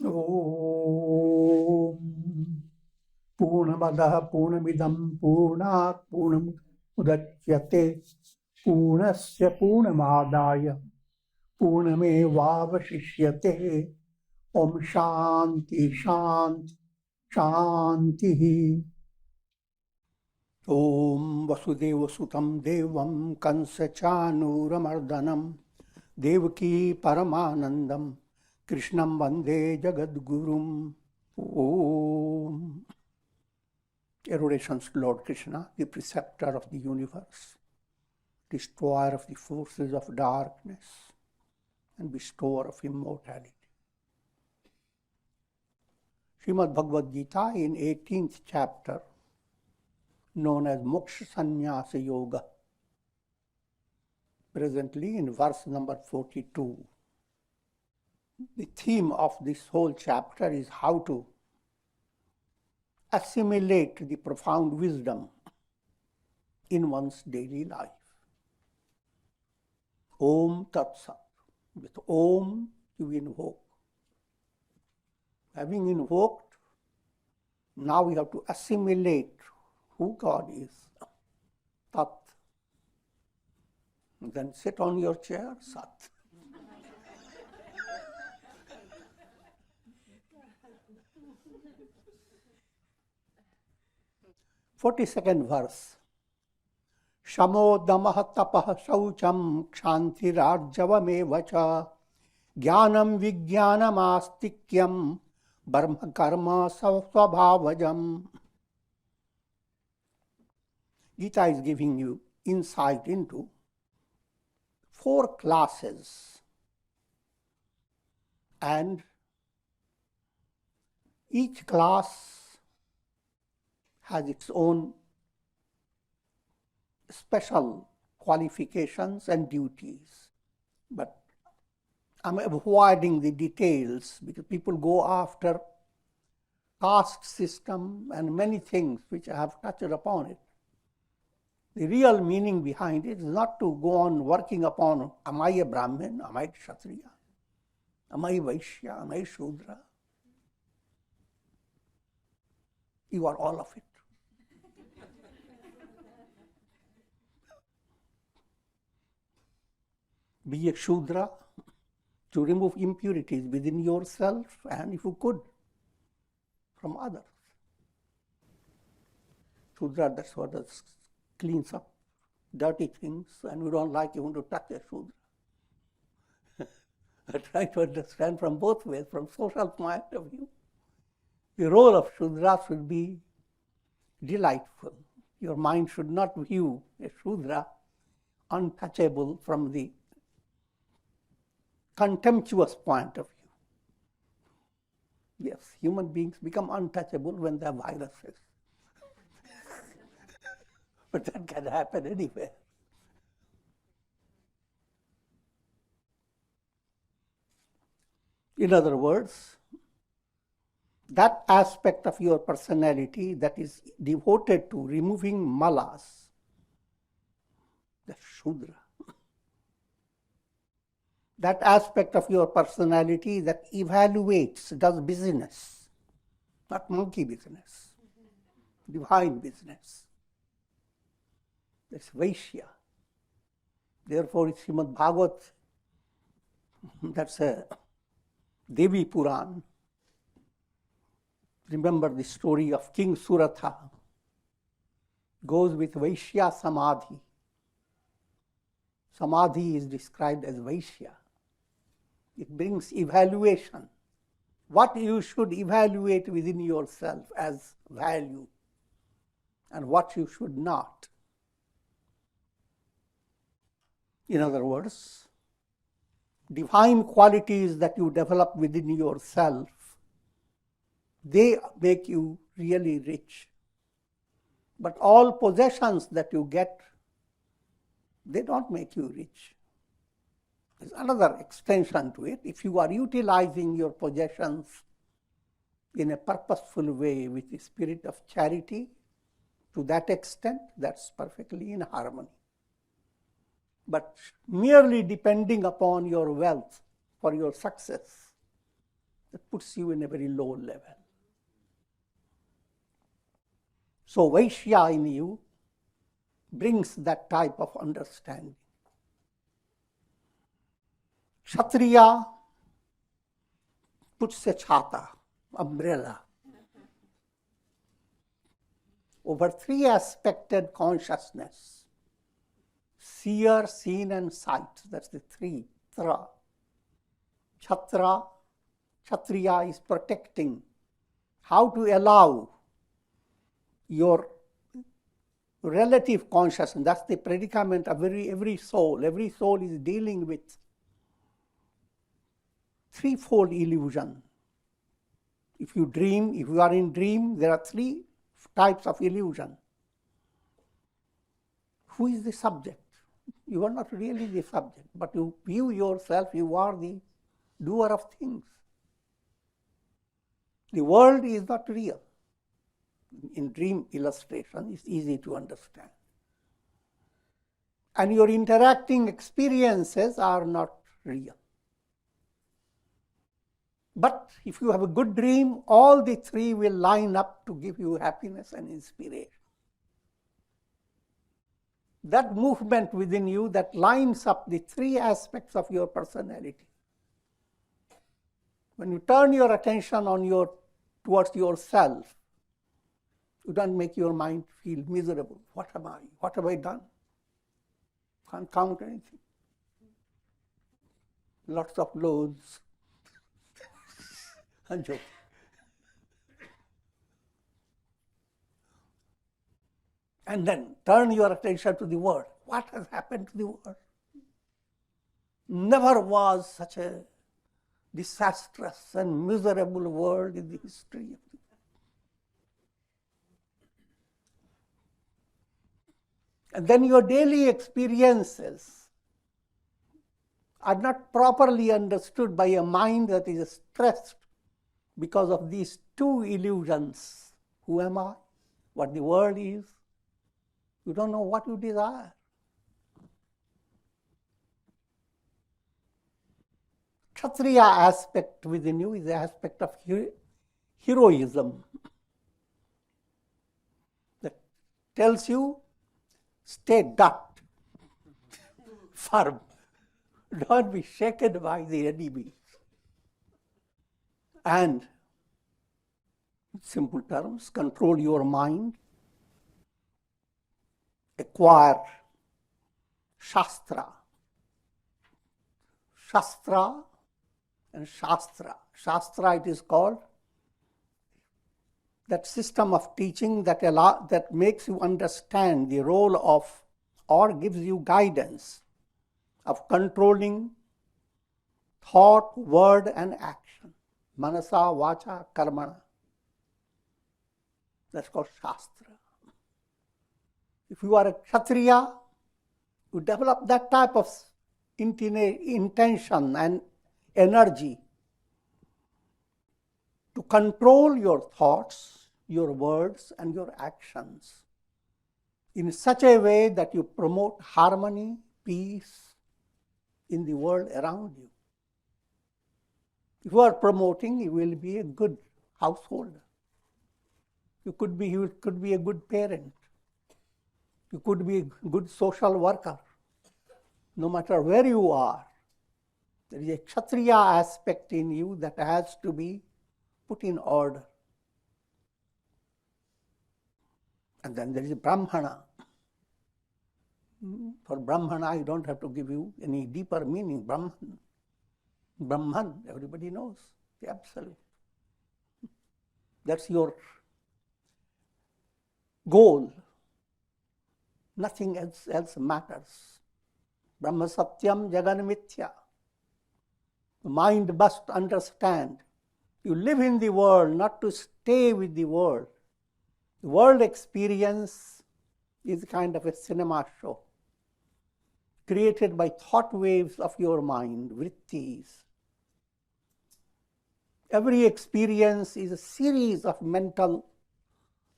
Om Purnamadaha Purnamidam Purnat Purnamudachyate Purnasya Purnamadaya Purnamevavashishyate Om Shanti Shanti Shanti. Om Vasudeva Sutam Devam Kansa Chanuramardanam Devaki Paramanandam Krishnam Vande Jagadgurum. Om. Adorations to Lord Krishna, the preceptor of the universe, destroyer of the forces of darkness, and bestower of immortality. Srimad Bhagavad Gita in 18th chapter, known as Moksha Sannyasa Yoga, presently in verse number 42. The theme of this whole chapter is how to assimilate the profound wisdom in one's daily life. Om Tat Sat. With Om you invoke. Having invoked, now we have to assimilate who God is. Tat. Then sit on your chair, Sat. Forty-second verse. Shamo damah tapah shaucham kshantirarjavamevacha jnanam vijnanam astikyam brahma karma svabhavajam. Gita is giving you insight into 4 classes, and each class has its own special qualifications and duties. But I'm avoiding the details because people go after caste system and many things which I have touched upon it. The real meaning behind it is not to go on working upon, am I a Brahmin, am I Kshatriya, am I Vaishya, am I Shudra? You are all of it. Be a Shudra to remove impurities within yourself and, if you could, from others. Shudra, that's what cleans up dirty things, and we don't like even to touch a Shudra. I try to understand from both ways, from social point of view. The role of Shudra should be delightful. Your mind should not view a Shudra untouchable from the contemptuous point of view. Yes, human beings become untouchable when they have viruses. But that can happen anywhere. In other words, that aspect of your personality that is devoted to removing malas, the Shudra. That aspect of your personality that evaluates, does business, not monkey business, divine business. That's Vaishya. Therefore, it's Srimad Bhagavat, that's a Devi Puran. Remember the story of King Suratha. Goes with Vaishya Samadhi. Samadhi is described as Vaishya. It brings evaluation. What you should evaluate within yourself as value and what you should not. In other words, divine qualities that you develop within yourself, they make you really rich. But all possessions that you get, they don't make you rich. There's another extension to it. If you are utilizing your possessions in a purposeful way with the spirit of charity, to that extent, that's perfectly in harmony. But merely depending upon your wealth for your success, that puts you in a very low level. So Vaishya in you brings that type of understanding. Kshatriya puts a chhata, umbrella, over three aspected consciousness: seer, seen, and sight. That's the three. Tra. Kshatriya is protecting. How to allow your relative consciousness. That's the predicament of every soul. Every soul is dealing with threefold illusion. If you dream, if you are in dream, there are three types of illusion. Who is the subject? You are not really the subject, but you view yourself, you are the doer of things. The world is not real. In dream illustration, it's easy to understand. And your interacting experiences are not real. But if you have a good dream, all the three will line up to give you happiness and inspiration. That movement within you that lines up the three aspects of your personality. When you turn your attention towards yourself, you don't make your mind feel miserable. What am I? What have I done? Can't count anything. Lots of loads. I'm joking. And then turn your attention to the world. What has happened to the world? Never was such a disastrous and miserable world in the history of the world. And then your daily experiences are not properly understood by a mind that is stressed because of these two illusions. Who am I? What the world is? You don't know what you desire. Kshatriya aspect within you is the aspect of heroism that tells you, stay ducked, firm. Don't be shaken by the enemies. And, in simple terms, control your mind, acquire Shastra. Shastra and Shastra. Shastra, it is called, that system of teaching that makes you understand the role of, or gives you guidance of controlling thought, word, and action. Manasa, vacha, karmana. That's called Shastra. If you are a Kshatriya, you develop that type of intention and energy to control your thoughts, your words, and your actions in such a way that you promote harmony, peace in the world around you. If you are promoting, you will be a good householder. You could be a good parent. You could be a good social worker. No matter where you are, there is a Kshatriya aspect in you that has to be put in order. And then there is Brahmana. For Brahmana, I don't have to give you any deeper meaning. Brahman, everybody knows, the absolute. That's your goal. Nothing else matters. Brahma Satyam Jagan Mithya. The mind must understand. You live in the world not to stay with the world. The world experience is kind of a cinema show created by thought waves of your mind, vrittis. Every experience is a series of mental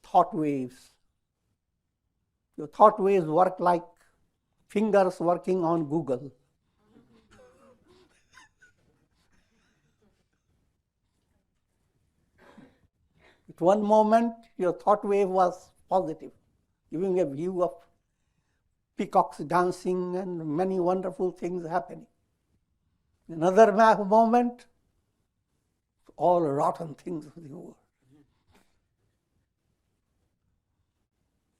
thought waves. Your thought waves work like fingers working on Google. At one moment, your thought wave was positive, giving a view of peacocks dancing and many wonderful things happening. Another moment, all rotten things of the world.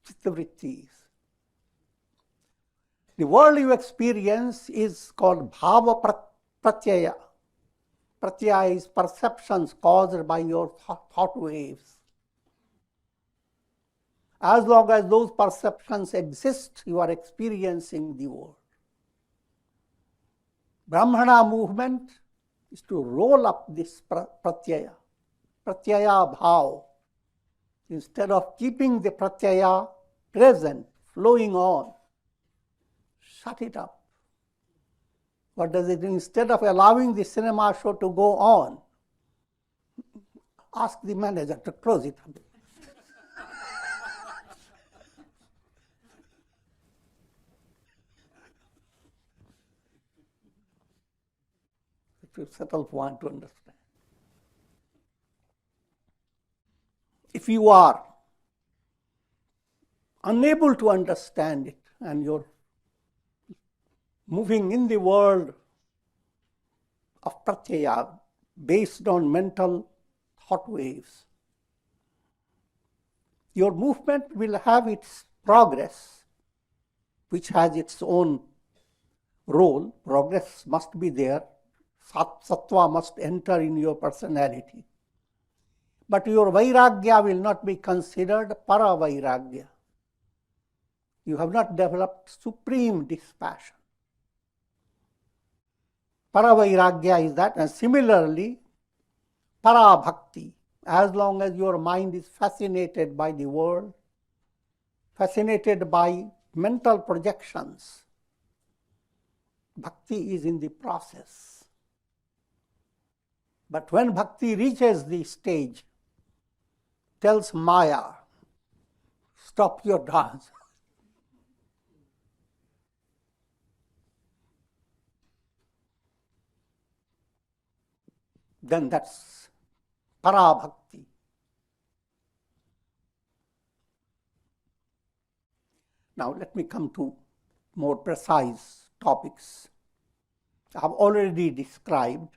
Chittavrittis. The world you experience is called bhava pratyaya. Pratyaya is perceptions caused by your thought waves. As long as those perceptions exist, you are experiencing the world. Brahmana movement is to roll up this pratyaya bhav. Instead of keeping the pratyaya present, flowing on, shut it up. What does it do? Instead of allowing the cinema show to go on, ask the manager to close it up. It's a subtle point to understand. If you are unable to understand it and you're moving in the world of pratyaya based on mental thought waves, your movement will have its progress, which has its own role. Progress must be there. Sattva must enter in your personality. But your vairagya will not be considered para vairagya. You have not developed supreme dispassion. Para vairagya is that, and similarly, para bhakti. As long as your mind is fascinated by the world, fascinated by mental projections, bhakti is in the process. But when bhakti reaches the stage, tells Maya, stop your dance. Then that's para bhakti. Now let me come to more precise topics. I have already described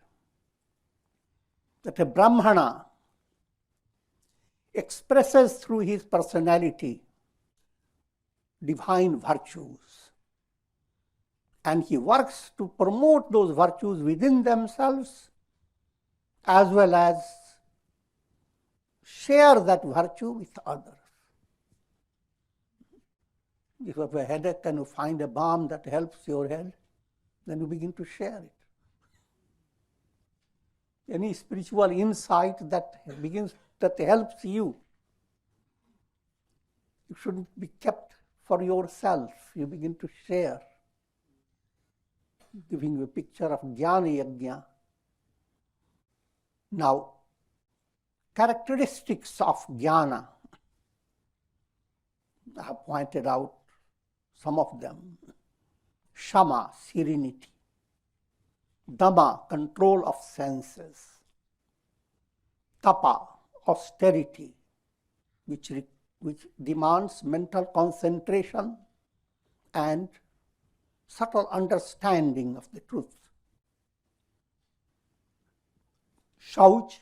that a Brahmana expresses through his personality divine virtues, and he works to promote those virtues within themselves as well as share that virtue with others. If you have a headache and you find a balm that helps your head, then you begin to share it. Any spiritual insight that helps you, it shouldn't be kept for yourself. You begin to share. Giving you a picture of jnana yajna. Now, characteristics of jnana, I have pointed out some of them. Shama, serenity. Dhamma, control of senses. Tapa, austerity, which demands mental concentration and subtle understanding of the truth. Shauch,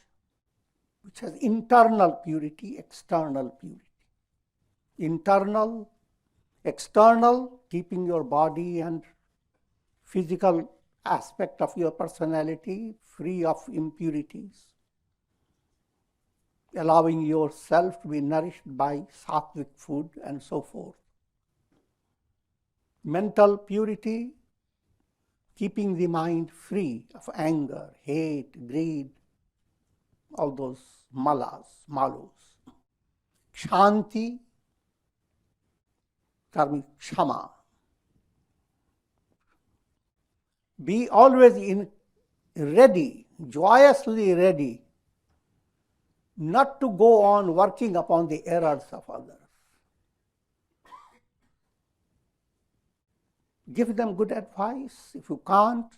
which has internal purity, external purity. Internal, external, keeping your body and physical aspect of your personality free of impurities, allowing yourself to be nourished by sattvic food and so forth. Mental purity, keeping the mind free of anger, hate, greed, all those malos. Shanti, karmic kshama. Be always ready, joyously ready, not to go on working upon the errors of others. Give them good advice. If you can't,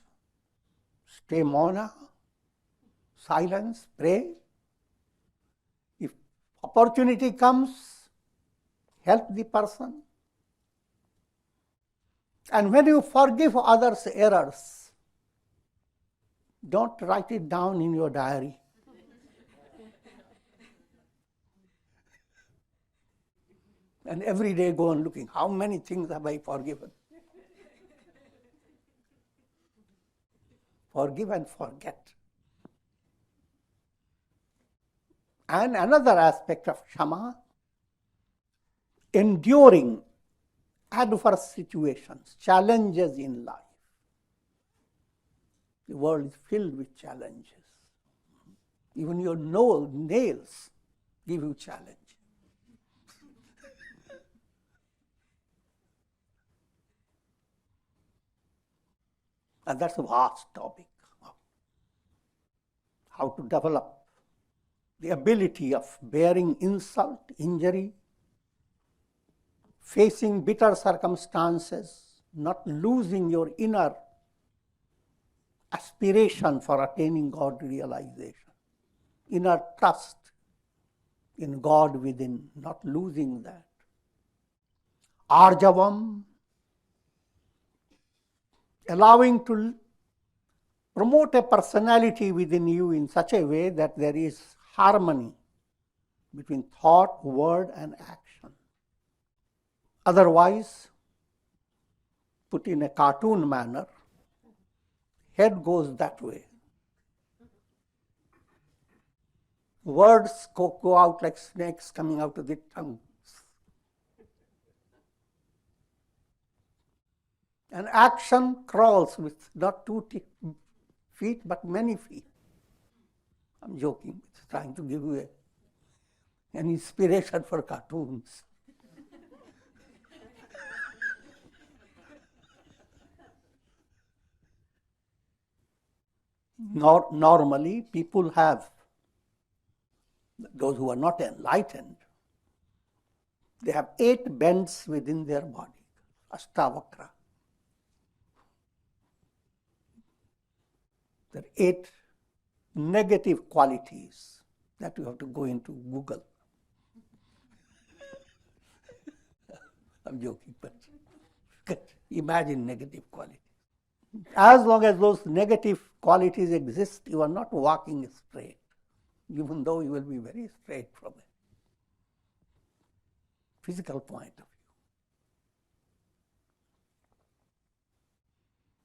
stay mauna, silence, pray. If Opportunity comes, help the person. And when you forgive others' errors, don't write it down in your diary. And every day go on looking, how many things have I forgiven? Forgive and forget. And another aspect of Kshama, enduring adverse situations, challenges in life. The world is filled with challenges. Even your nails give you challenge. And that's a vast topic. How to develop the ability of bearing insult, injury, facing bitter circumstances, not losing your inner aspiration for attaining God realization, inner trust in God within, not losing that. Arjavam, allowing to promote a personality within you in such a way that there is harmony between thought, word, and action. Otherwise, put in a cartoon manner, head goes that way. Words go out like snakes coming out of the tongue. And action crawls with not 2 feet, but many feet. I'm joking, it's trying to give you an inspiration for cartoons. Normally, people have, those who are not enlightened, they have 8 bends within their body, Ashtavakra. There are 8 negative qualities that you have to go into Google. I'm joking, but imagine negative qualities. As long as those negative qualities exist, you are not walking straight, even though you will be very straight from a physical point of view.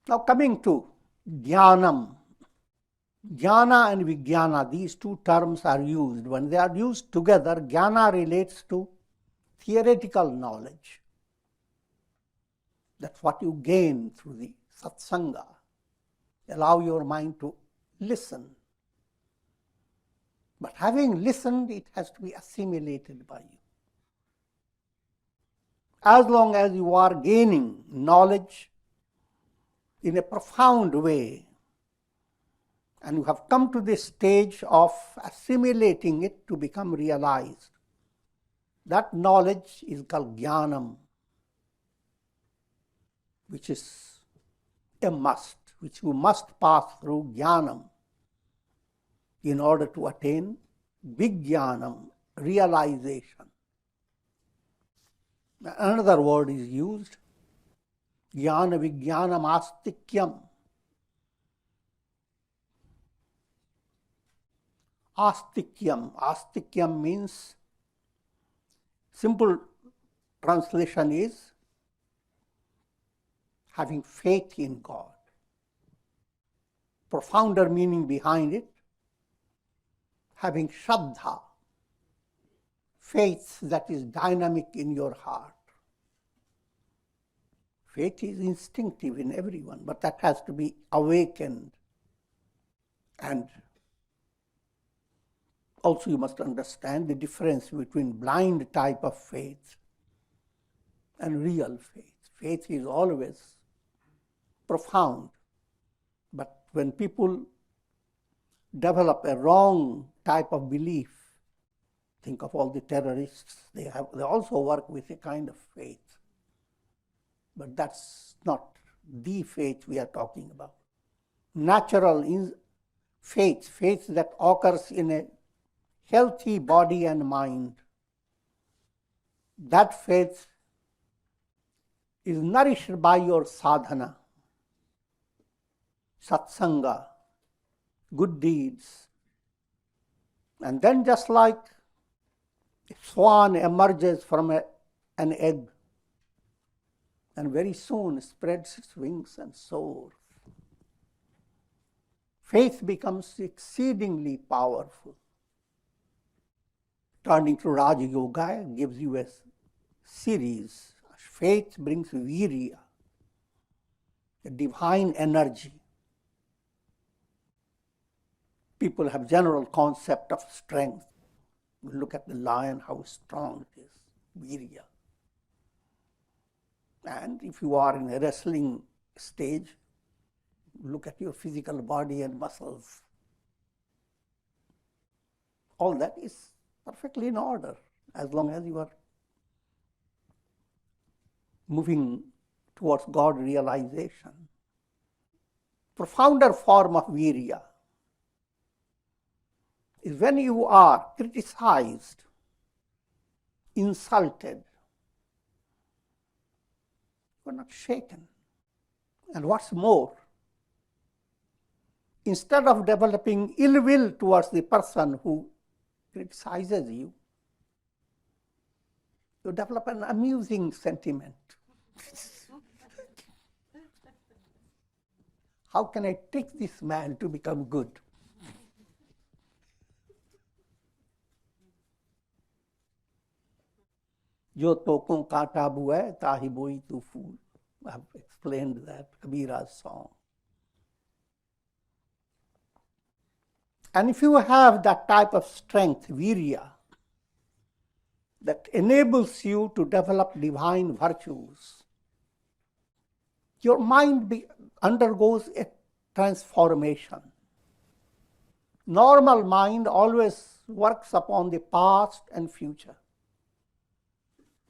Now coming to Jnanam. Jnana and Vijnana, these 2 terms are used. When they are used together, Jnana relates to theoretical knowledge. That's what you gain through the satsanga. Allow your mind to listen. But having listened, it has to be assimilated by you. As long as you are gaining knowledge in a profound way, and you have come to this stage of assimilating it to become realized, that knowledge is called Jnanam, which is a must, which you must pass through Jnanam in order to attain Vijnanam, realization. Another word is used, Jnana Vijnanam Astikyam. Astikyam. Astikyam means, simple translation is having faith in God. Profounder meaning behind it, having Shraddha, faith that is dynamic in your heart. Faith is instinctive in everyone, but that has to be awakened. And also you must understand the difference between blind type of faith and real faith. Faith is always profound, but when people develop a wrong type of belief, think of all the terrorists, they also work with a kind of faith. But that's not the faith we are talking about. Natural faith that occurs in a healthy body and mind. That faith is nourished by your sadhana, satsanga, good deeds. And then just like a swan emerges from an egg and very soon spreads its wings and soars, faith becomes exceedingly powerful. Turning to Raja Yoga gives you a series. Faith brings virya, a divine energy. People have general concept of strength. Look at the lion, how strong it is, virya. And if you are in a wrestling stage, look at your physical body and muscles. All that is perfectly in order as long as you are moving towards God realization. Profounder form of virya is when you are criticized, insulted, you are not shaken. And what's more, instead of developing ill will towards the person who criticizes you, you develop an amusing sentiment. How can I trick this man to become good? Jo tokon kaata buai, tahi boi tu fool. I have explained that, Kabira's song. And if you have that type of strength, virya, that enables you to develop divine virtues, your mind undergoes a transformation. Normal mind always works upon the past and future.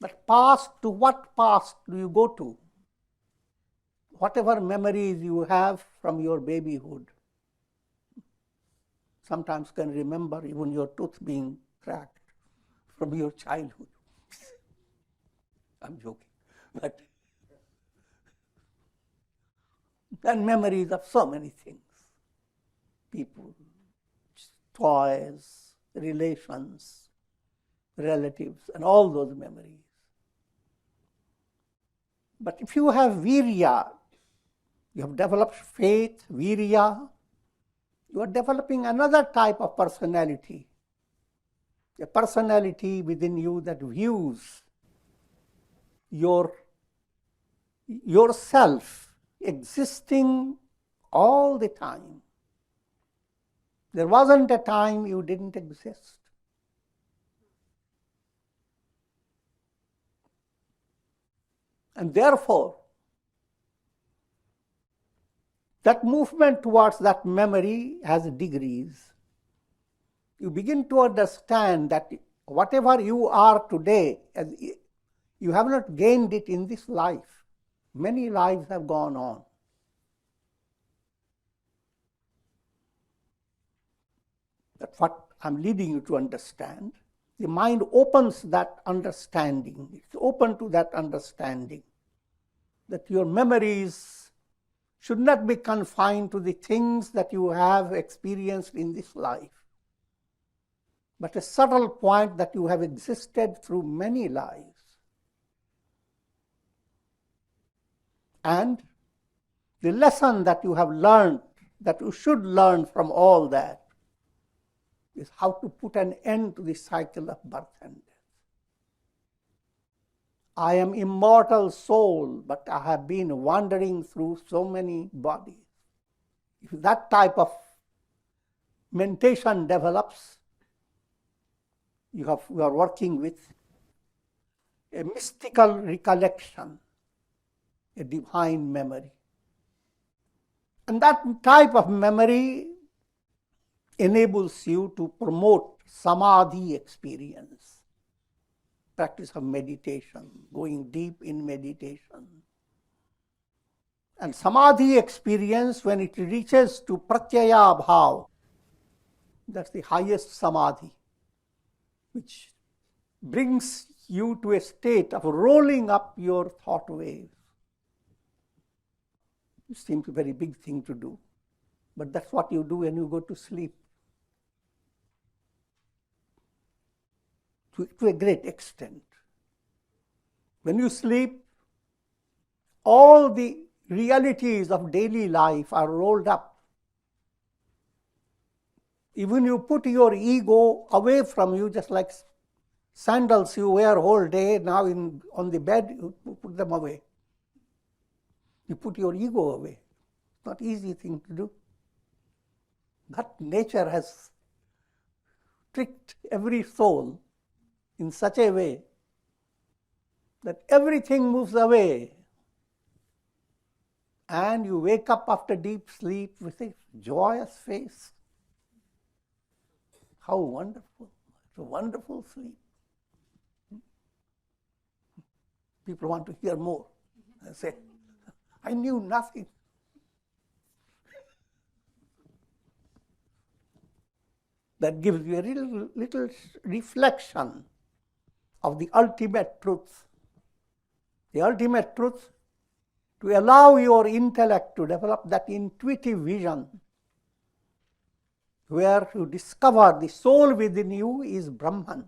But past, to what past do you go to? Whatever memories you have from your babyhood. Sometimes can remember even your tooth being cracked from your childhood. I'm joking. But and memories of so many things. People, toys, relations, relatives, and all those memories. But if you have virya, you have developed faith, virya, you are developing another type of personality. A personality within you that views yourself existing all the time. There wasn't a time you didn't exist. And therefore, that movement towards that memory has degrees. You begin to understand that whatever you are today, you have not gained it in this life. Many lives have gone on. That's what I'm leading you to understand. The mind opens that understanding. It's open to that understanding that your memories should not be confined to the things that you have experienced in this life, but a subtle point that you have existed through many lives. And the lesson that you have learned, that you should learn from all that, is how to put an end to the cycle of birth and death. I am immortal soul, but I have been wandering through so many bodies. If that type of mentation develops, you are working with a mystical recollection, a divine memory. And that type of memory enables you to promote samadhi experience, practice of meditation, going deep in meditation. And samadhi experience, when it reaches to pratyaya bhav, that's the highest samadhi. which brings you to a state of rolling up your thought waves. It seems a very big thing to do, but that's what you do when you go to sleep. To a great extent. When you sleep, all the realities of daily life are rolled up. Even you put your ego away from you, just like sandals you wear whole day, now on the bed you put them away. You put your ego away. It's not an easy thing to do. But nature has tricked every soul in such a way that everything moves away, and you wake up after deep sleep with a joyous face. How wonderful. It's a wonderful sleep. People want to hear more. I say, I knew nothing. That gives you a little reflection of the ultimate truth. The ultimate truth, to allow your intellect to develop that intuitive vision where you discover the soul within you is Brahman.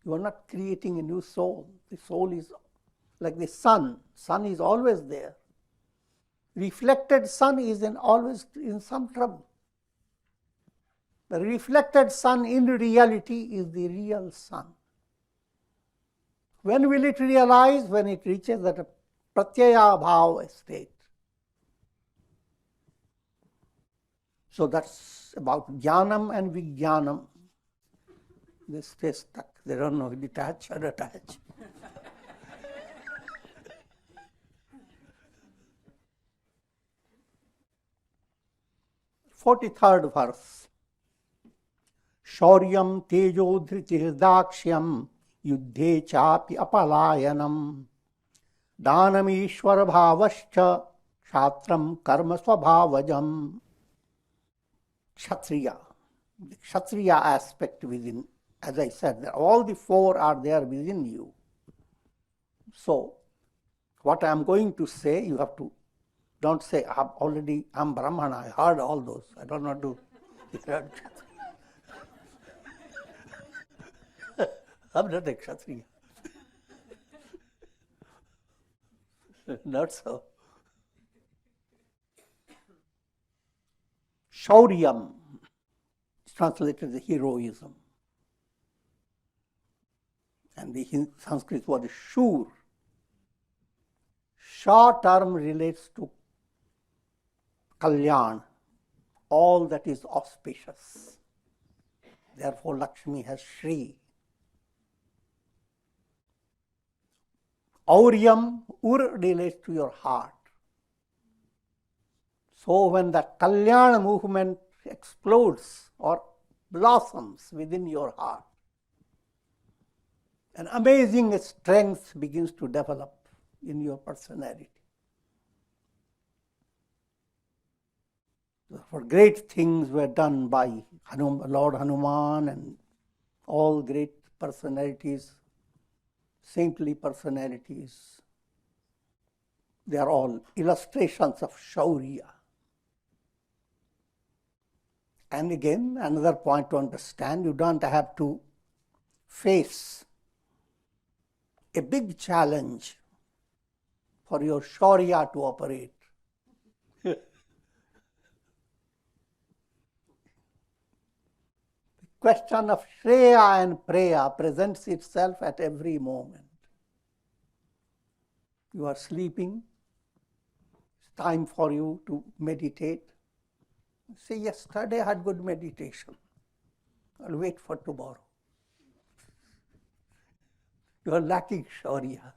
You are not creating a new soul. The soul is like the sun. Sun is always there. Reflected sun is always in some trouble. The reflected sun in reality is the real sun. When will it realize? When it reaches that pratyaya bhava state. So that's about jnanam and vijnanam. They stay stuck. They don't know detach or attach. 43rd verse. Shauryam tejo dhritirdakshyam yuddhe chapi apalayanam danam ishwar bhavascha kshatram karma swabhavajam. Kshatriya, the Kshatriya aspect within, as I said, all the four are there within you. So, what I am going to say, you have to, don't say, I'm Brahmana, I heard all those, I don't know to. I'm not a Kshatriya. Not so. Shauryam is translated as heroism. And the Sanskrit word is shur. Short term relates to kalyan, all that is auspicious. Therefore, Lakshmi has Shri. Auryam, ur relates to your heart. So when the kalyan movement explodes or blossoms within your heart, an amazing strength begins to develop in your personality. For great things were done by Lord Hanuman and all great personalities, saintly personalities. They are all illustrations of Shaurya. And again, another point to understand, you don't have to face a big challenge for your Shaurya to operate. The question of Shreya and Preya presents itself at every moment. You are sleeping, it's time for you to meditate. Say, yesterday I had good meditation. I'll wait for tomorrow. You are lacking Shaurya.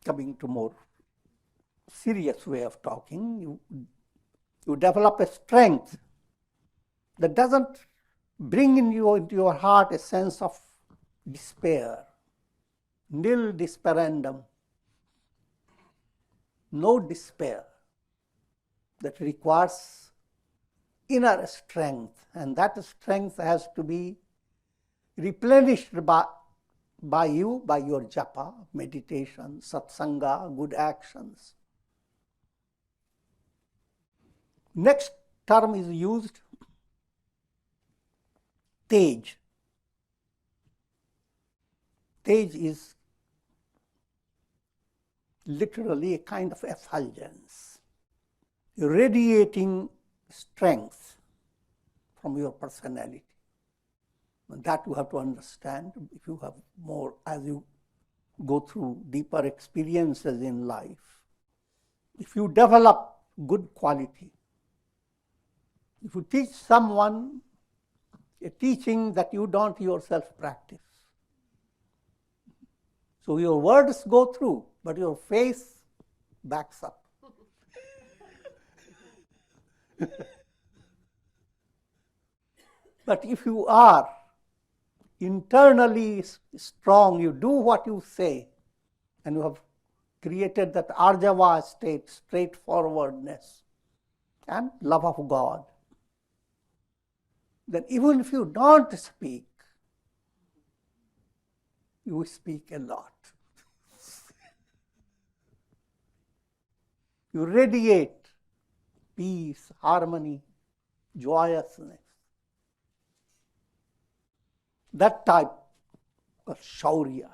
Coming to more serious way of talking, you develop a strength that doesn't bring into your heart a sense of despair. Nil desperandum. No despair. that requires inner strength, and that strength has to be replenished by you, by your japa, meditation, satsanga, good actions. Next term is used, tej. Tej is literally a kind of effulgence, radiating strength from your personality. And that you have to understand if you have more, as you go through deeper experiences in life. If you develop good quality, if you teach someone a teaching that you don't yourself practice, so your words go through, but your face backs up. But if you are internally strong, you do what you say, and you have created that arjava state, straightforwardness, and love of God, then even if you don't speak, you speak a lot. You radiate peace, harmony, joyousness. That type of shaurya.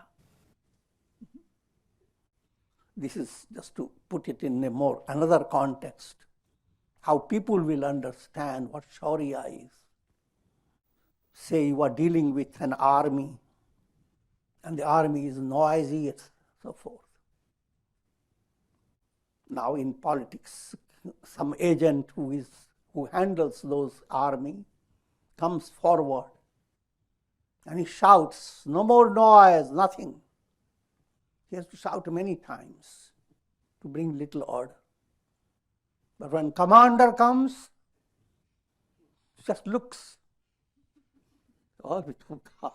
This is just to put it in another context, how people will understand what shaurya is. Say you are dealing with an army, and the army is noisy and so forth. Now in politics, some agent who handles those army comes forward and he shouts, "No more noise, nothing." He has to shout many times to bring little order. But when commander comes, he just looks. All with God.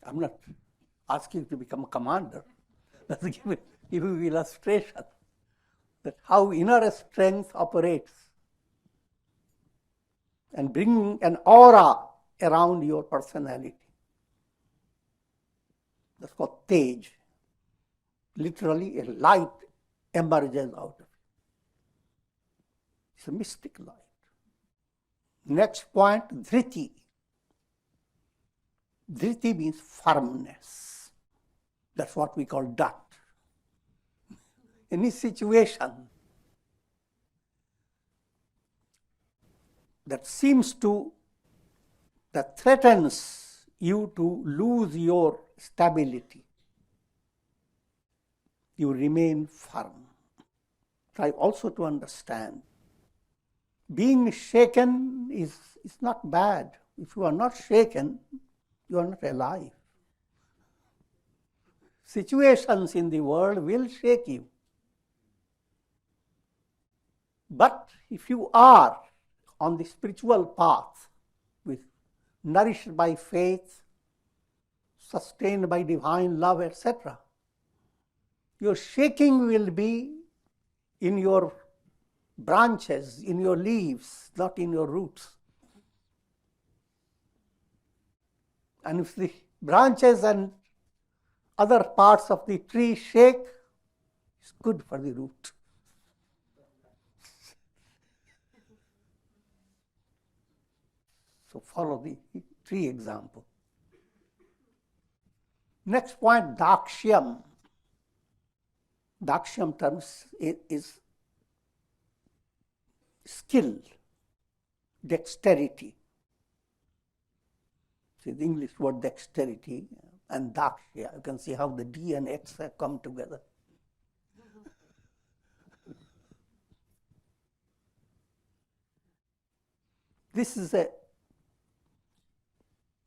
I'm not asking you to become a commander. Let's give you illustration that how inner strength operates and bring an aura around your personality. That's called tej. Literally, a light emerges out of it. It's a mystic light. Next point, dhriti. Dhriti means firmness. That's what we call dhat. Any situation that threatens you to lose your stability, you remain firm. Try also to understand, being shaken is not bad. If you are not shaken, you are not alive. Situations in the world will shake you. But if you are on the spiritual path, nourished by faith, sustained by divine love, etc., your shaking will be in your branches, in your leaves, not in your roots. And if the branches and other parts of the tree shake, it's good for the root. So follow the tree example. Next point, dakshyam. Dakshyam terms is skill, dexterity. See, the English word dexterity and dakshya. You can see how the D and X have come together. This is a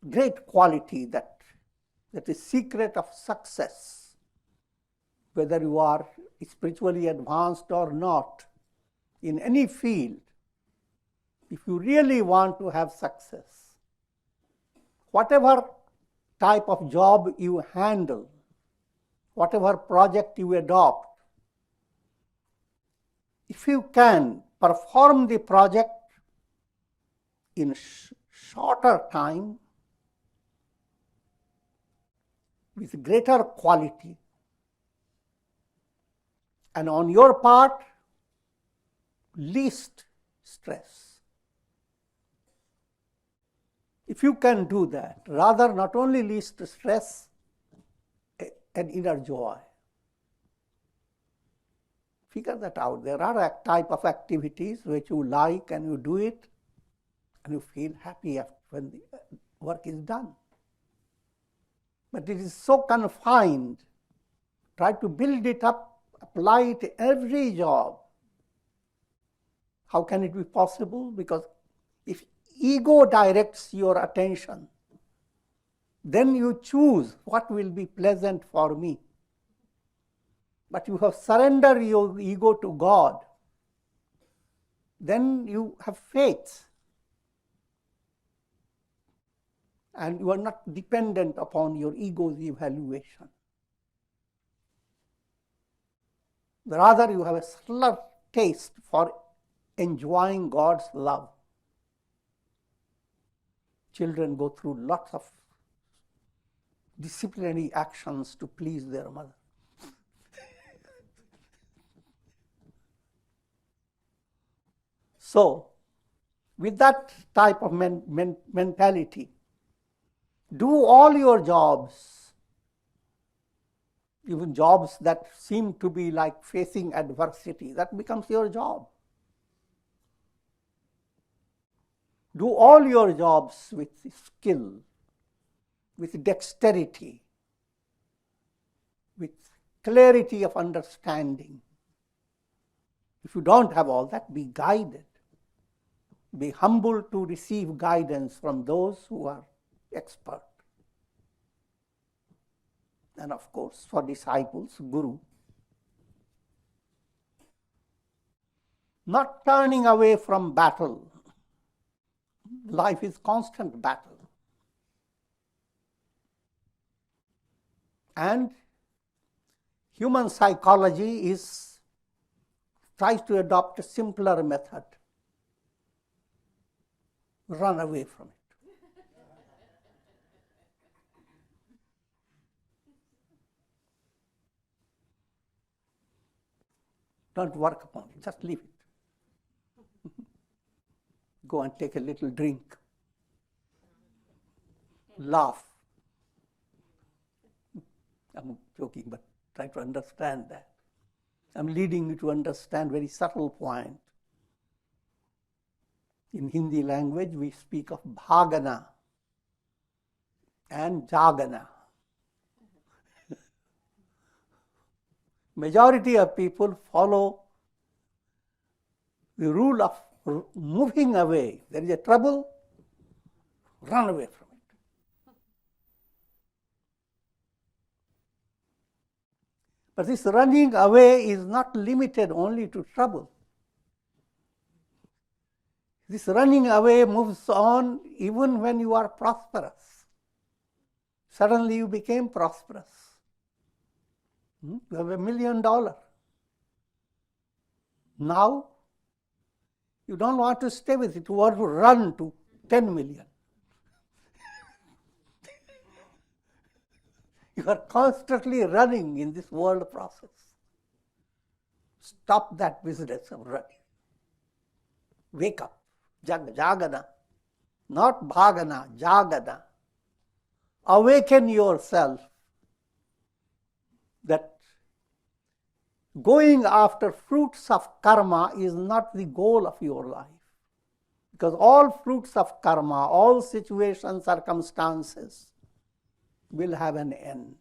great quality that is secret of success, whether you are spiritually advanced or not, in any field. If you really want to have success, whatever type of job you handle, whatever project you adopt, if you can perform the project in shorter time with greater quality, and on your part, least stress. If you can do that, rather not only least stress, and inner joy. Figure that out. There are a type of activities which you like and you do it and you feel happy when the work is done. But it is so confined. Try to build it up, apply it to every job. How can it be possible? Because if ego directs your attention, then you choose what will be pleasant for me. But you have surrendered your ego to God. Then you have faith. And you are not dependent upon your ego's evaluation. Rather, you have a subtle taste for enjoying God's love. Children go through lots of disciplinary actions to please their mother. So, with that type of mentality, do all your jobs, even jobs that seem to be like facing adversity, that becomes your job. Do all your jobs with skill, with dexterity, with clarity of understanding. If you don't have all that, be guided. Be humble to receive guidance from those who are expert. And of course, for disciples, Guru. Not turning away from battle. Life is constant battle. And human psychology tries to adopt a simpler method. Run away from it. Don't work upon it, just leave it. Go and take a little drink. Laugh. I'm joking, but try to understand that. I'm leading you to understand very subtle point. In Hindi language, we speak of bhagana and jagana. Majority of people follow the rule of moving away. There is a trouble, run away from it. But this running away is not limited only to trouble. This running away moves on even when you are prosperous. Suddenly you became prosperous. You have $1 million. Now, you don't want to stay with it. You want to run to 10 million. You are constantly running in this world process. Stop that business of running. Wake up. Jagana. Not bhagana, jagana. Awaken yourself that going after fruits of karma is not the goal of your life. Because all fruits of karma, all situations, circumstances will have an end.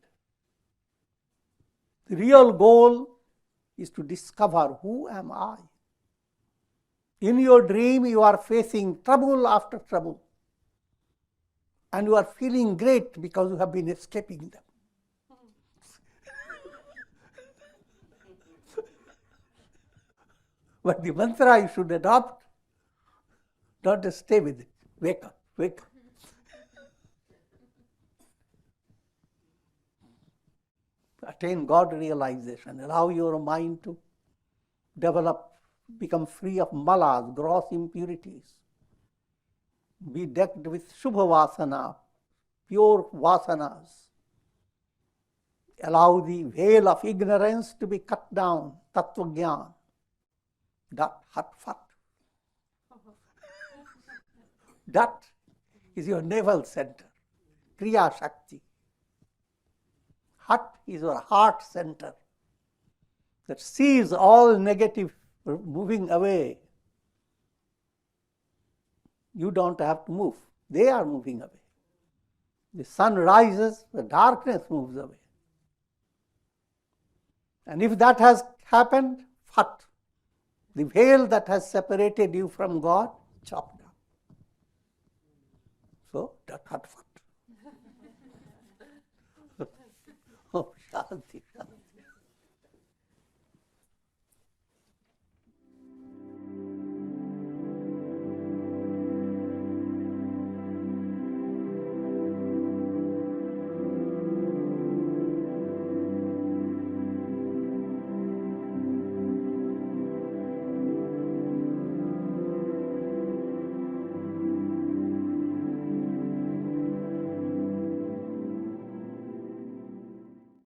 The real goal is to discover who am I. In your dream, you are facing trouble after trouble. And you are feeling great because you have been escaping them. But the mantra you should adopt, don't stay with it. Wake up, wake up. attain God realization. Allow your mind to develop, become free of malas, gross impurities. Be decked with Shubha Vasana, pure vasanas. Allow the veil of ignorance to be cut down, Tattva Gyan. Dat, Hat, Fat. Dat is your navel center, Kriya Shakti. Hat is your heart center that sees all negative moving away. You don't have to move. They are moving away. The sun rises, the darkness moves away. And if that has happened, Fat, the veil that has separated you from God, chopped down. So, Dat, Hat, Fat. Oh, Shanti, Shanti.